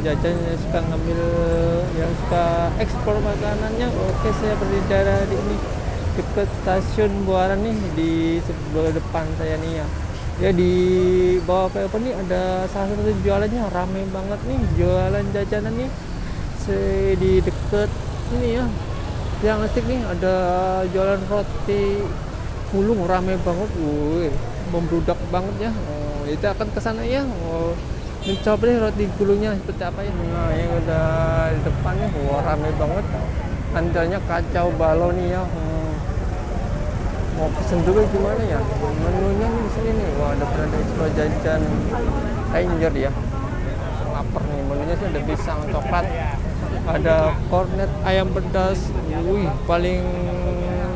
jajan yang suka ngambil, yang suka ekspor makanannya. Oke, saya berada di ini dekat stasiun Buaran nih, di sebelah depan saya nih ya. Ya di bawah apa nih ada salah satu jualannya rame banget nih, jualan jajanan nih. Di deket ini ya, yang asik nih ada jualan roti gulung rame banget, membludak banget ya. Oh, kita akan ke sana ya. Oh, mencoba deh roti gulungnya seperti apa ya. Nah, yang udah di depannya, wah rame banget. Antriannya kacau balau nih ya. Mau pesen dulu gimana ya? Menunya nih di sini nih. Wah, ada expo jajan Ranger ya. Lapar nih. Menunya sih ada pisang coklat, ada kornet ayam pedas. Wih, paling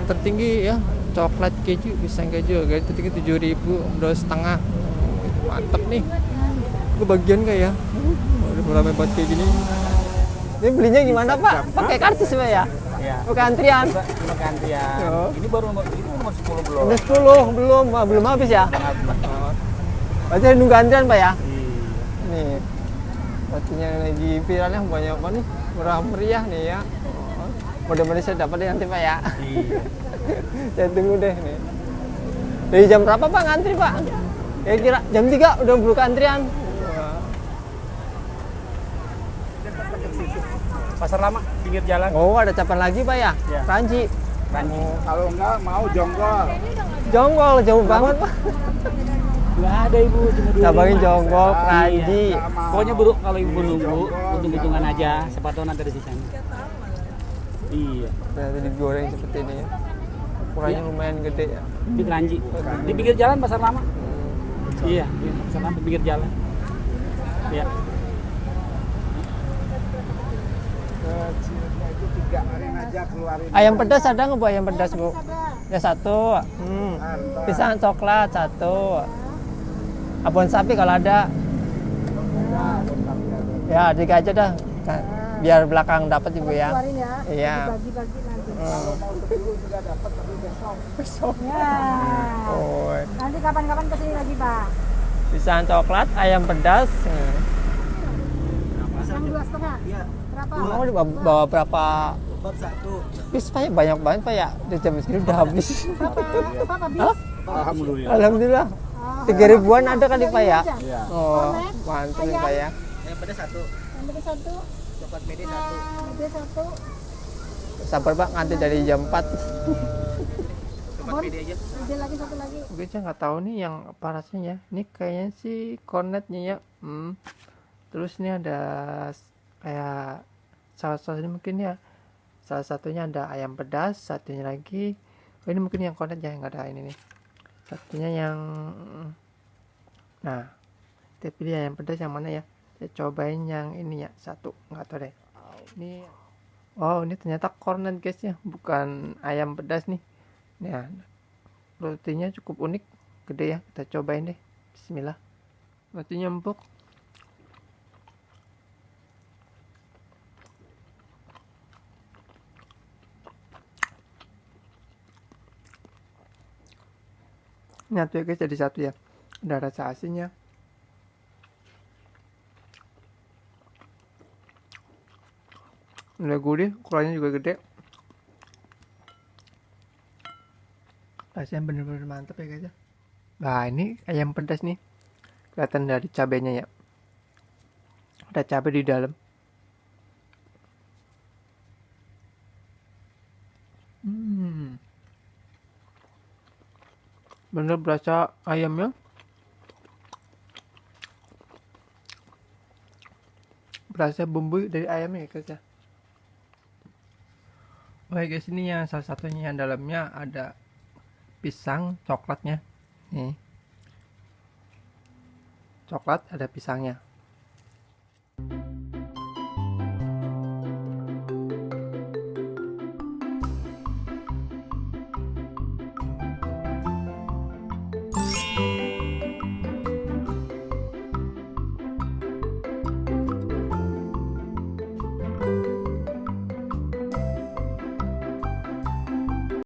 tertinggi ya. Coklat keju, pisang keju, harga tertinggi 7.000, $2,5. Mantep nih. Kebagian gak ya? Udah ramai banget kayak gini. Ini belinya gimana Pak? Pakai karcis Pak ya? Iya. Pakai antrian? Pakai antrian. Oh. Ini baru nomor 10 belum. Udah 10 belum habis ya? Berarti nunggu antrian Pak ya? Iya. Nih, rotinya lagi viralnya banyak banget nih, murah meriah nih ya. Mudah-mudahan saya dapat deh nanti Pak ya. Iya. Saya tunggu deh nih. Dari jam berapa Pak ngantri Pak? Ya kira jam 3 udah buka antrian. Pasar Lama, pinggir jalan. Oh, ada capan lagi Pak ya? Ya. Ranji. Kalau enggak mau Jonggol. Jonggol jauh banget Pak. Enggak ada Ibu, cuma 25. Cabangin Jonggol, Ranji. Iya. Pokoknya buruk kalau Ibu nunggu, untung-untungan aja, siapa tahu nanti ada sisanya. Iya. Ternyata digoreng seperti ini ya. Ukurannya lumayan gede ya. Di Keranji. Di pinggir jalan Pasar Lama. Iya, di Pasar Lama pinggir jalan. Iya. Ayam pedas ada nggak Bu? Ayam pedas Bu? Ya satu. Pisang coklat satu. Abon sapi kalau ada. Ya 3 aja dah. Biar belakang dapat Ibu ya. Iya. Bagi-bagi nanti. Besok. Ya. Oh. Nanti kapan-kapan kesini lagi Pak. Pisang coklat, ayam pedas. Yang 2,5. Iya. Berapa? Mau bawa berapa? Bab 1. Bis Pak ya? Banyak banget Pak ya. Di jam segini udah habis. Berapa bis? Hah? Alhamdulillah. Alhamdulillah. Oh, 3.000-an ada kali Pak ya? Iya. Oh, mantap nih Pak ya. Yang pedas 1, yang beda satu. coklat mede 1. Beda satu. Sabar Pak, nanti dari jam 4. Coklat mede aja. Ada lagi satu lagi. Gue aja nggak tahu nih yang apa rasanya ya. Ini kayaknya sih kornetnya ya. Terus ini ada kayak saus-saus ini mungkin ya. Salah satunya ada ayam pedas, satunya lagi. Oh ini mungkin yang kornet ya, nggak ada ini nih. Satunya yang, nah, kita pilih ayam pedas yang mana ya? Saya cobain yang ini ya, satu, nggak tahu deh. Ini, oh ini ternyata kornet guys ya, bukan ayam pedas nih. Nah, rotinya cukup unik, gede ya. Kita cobain deh. Bismillah. Rotinya empuk. Nyatu ya guys, jadi satu ya. Ada rasa asinnya. Udah gurih, ukurannya juga gede. Rasanya bener-bener mantap ya guys ya. Nah ini ayam pedas nih. Kelihatan dari cabenya ya. Ada cabai di dalam. Bener berasa ayamnya. Berasa bumbu dari ayamnya ya guys ya. Oke guys, ini yang salah satunya yang dalamnya ada pisang coklatnya. Nih. Coklat ada pisangnya.